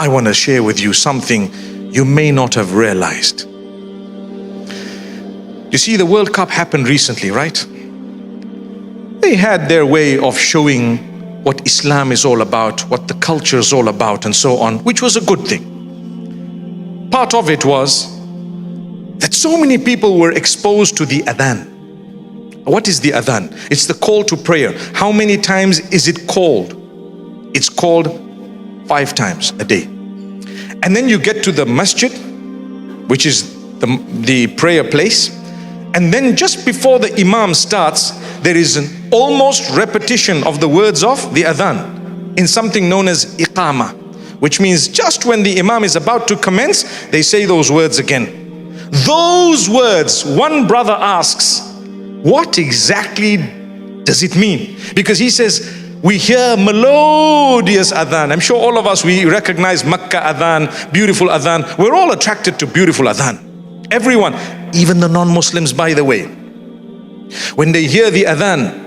I want to share with you something you may not have realized. You see, the World Cup happened recently, right? They had their way of showing what Islam is all about, what the culture is all about, and so on, which was a good thing. Part of it was that so many people were exposed to the adhan. What is the adhan? It's the call to prayer. How many times is it called? It's called 5 times a day. And then you get to the masjid, which is the prayer place. And then just before the imam starts, there is an almost repetition of the words of the adhan in something known as iqama, which means just when the imam is about to commence, they say those words again. Those words, one brother asks, what exactly does it mean? Because he says, we hear melodious adhan. I'm sure all of us, we recognize Makkah adhan, beautiful adhan. We're all attracted to beautiful adhan. Even the non-Muslims, by the way, when they hear the adhan,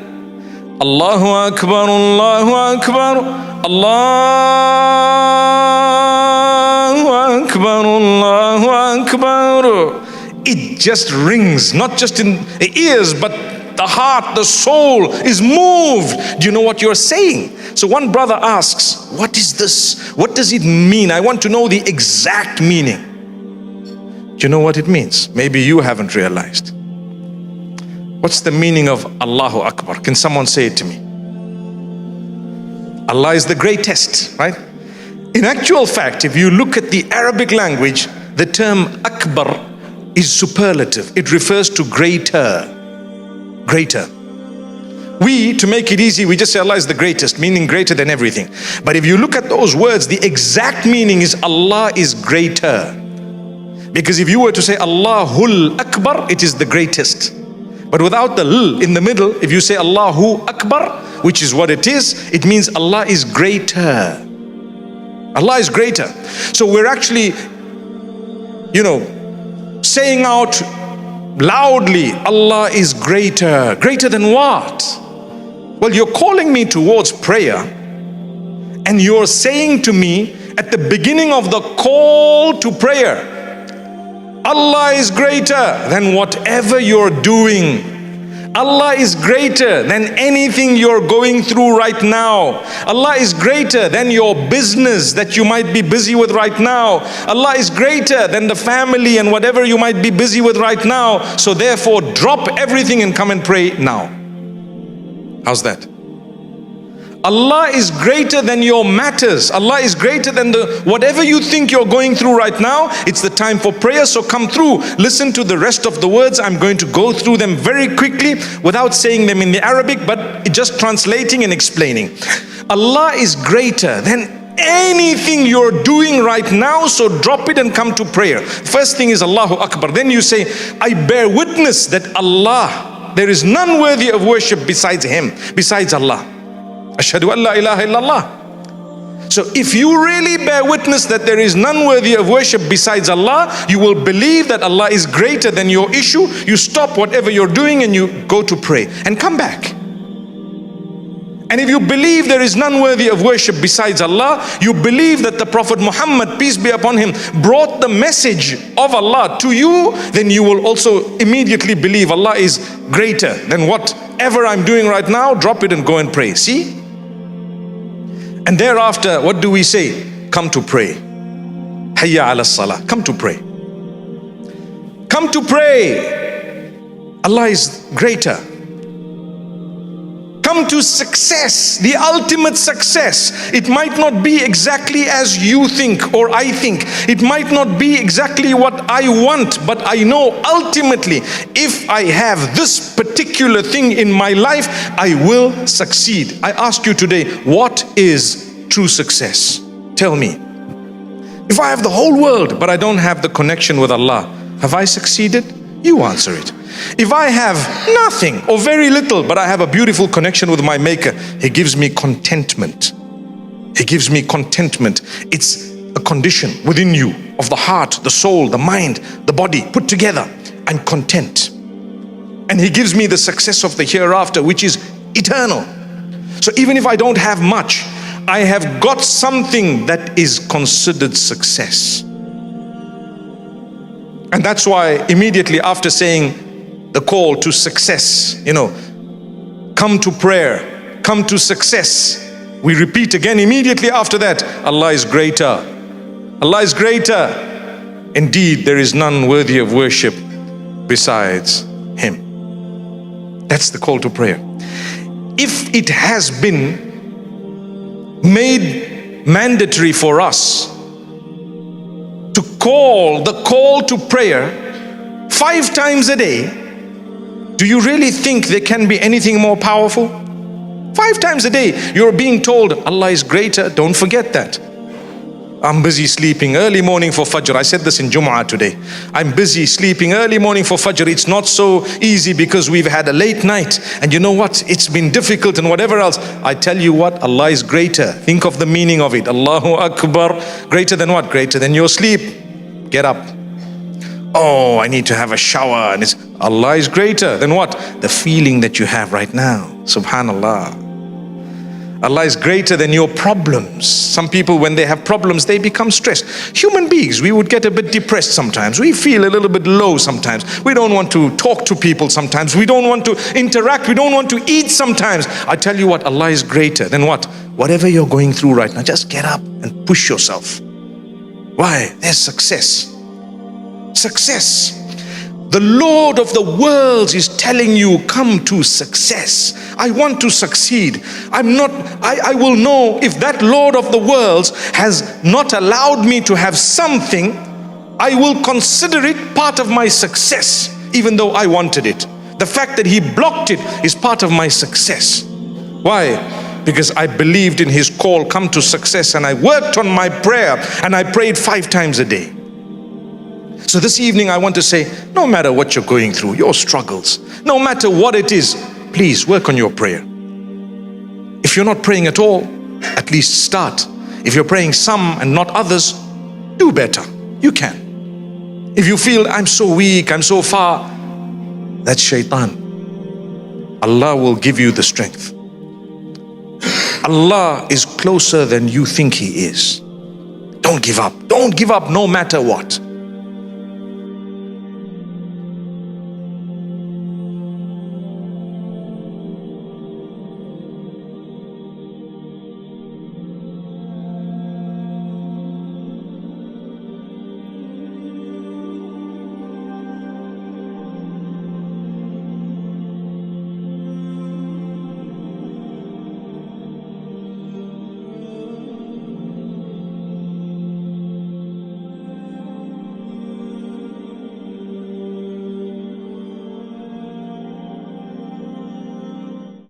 Allahu Akbar, Allahu Akbar, Allahu Akbar, Allahu Akbar, it just rings, not just in the ears, but the heart, the soul is moved. Do you know what you're saying? So one brother asks, what is this? What does it mean? I want to know the exact meaning. Do you know what it means? Maybe you haven't realized. What's the meaning of Allahu Akbar? Can someone say it to me? Allah is the greatest, right? In actual fact, if you look at the Arabic language, the term Akbar is superlative. It refers to greater. Greater. We, to make it easy, we just say Allah is the greatest, meaning greater than everything. But if you look at those words, the exact meaning is Allah is greater. Because if you were to say Allahul Akbar, it is the greatest. But without the l in the middle, if you say Allahu Akbar, which is what it is, it means Allah is greater. Allah is greater. So we're actually, saying out loudly, Allah is greater. Greater than what? Well, you're calling me towards prayer, and you're saying to me at the beginning of the call to prayer, Allah is greater than whatever you're doing. Allah is greater than anything you're going through right now. Allah is greater than your business that you might be busy with right now. Allah is greater than the family and whatever you might be busy with right now. So therefore, drop everything and come and pray now. How's that? Allah is greater than your matters. Allah is greater than whatever you think you're going through right now. It's the time for prayer, so come through. Listen to the rest of the words. I'm going to go through them very quickly without saying them in the Arabic, but just translating and explaining. Allah is greater than anything you're doing right now, so drop it and come to prayer. First thing is Allahu Akbar. Then you say, I bear witness that Allah, there is none worthy of worship besides Him, besides Allah. Ashhadu an la ilaha illallah. So if you really bear witness that there is none worthy of worship besides Allah, you will believe that Allah is greater than your issue. You stop whatever you're doing and you go to pray and come back. And if you believe there is none worthy of worship besides Allah, you believe that the Prophet Muhammad, peace be upon him, brought the message of Allah to you, then you will also immediately believe Allah is greater than whatever I'm doing right now. Drop it and go and pray. See? And thereafter, what do we say? Come to pray. Hayya ala salah. Come to pray. Come to pray. Allah is greater. Come to success, the ultimate success. It might not be exactly as you think or I think. It might not be exactly what I want, but I know ultimately if I have this particular thing in my life, I will succeed. I ask you today, what is true success? Tell me. If I have the whole world, but I don't have the connection with Allah, have I succeeded? You answer it. If I have nothing or very little, but I have a beautiful connection with my Maker, He gives me contentment. He gives me contentment. It's a condition within you of the heart, the soul, the mind, the body put together. I'm content. And He gives me the success of the hereafter, which is eternal. So even if I don't have much, I have got something that is considered success. And that's why immediately after saying the call to success, come to prayer, come to success, we repeat again immediately after that, Allah is greater. Allah is greater. Indeed, there is none worthy of worship besides Him. That's the call to prayer. If it has been made mandatory for us to call the call to prayer 5 times a day, do you really think there can be anything more powerful? 5 times a day you're being told Allah is greater. Don't forget that. I'm busy sleeping early morning for Fajr. I said this in Jum'ah today. I'm busy sleeping early morning for Fajr. It's not so easy because we've had a late night. And you know what? It's been difficult and whatever else. I tell you what, Allah is greater. Think of the meaning of it. Allahu Akbar. Greater than what? Greater than your sleep. Get up. Oh, I need to have a shower. And Allah is greater than what? The feeling that you have right now. Subhanallah. Allah is greater than your problems. Some people, when they have problems, they become stressed. Human beings, we would get a bit depressed sometimes. We feel a little bit low sometimes. We don't want to talk to people sometimes. We don't want to interact. We don't want to eat sometimes. I tell you what, Allah is greater than what? Whatever you're going through right now, just get up and push yourself. Why? There's success. Success. The Lord of the worlds is telling you, come to success. I want to succeed. I will know if that Lord of the worlds has not allowed me to have something, I will consider it part of my success, even though I wanted it. The fact that He blocked it is part of my success. Why? Because I believed in His call, come to success, and I worked on my prayer, and I prayed 5 times a day. So this evening I want to say, no matter what you're going through, your struggles, no matter what it is, please work on your prayer. If you're not praying at all, at least start. If you're praying some and not others, do better. You can. If you feel, I'm so weak, I'm so far, that's shaitan. Allah will give you the strength. Allah is closer than you think He is. Don't give up. Don't give up no matter what.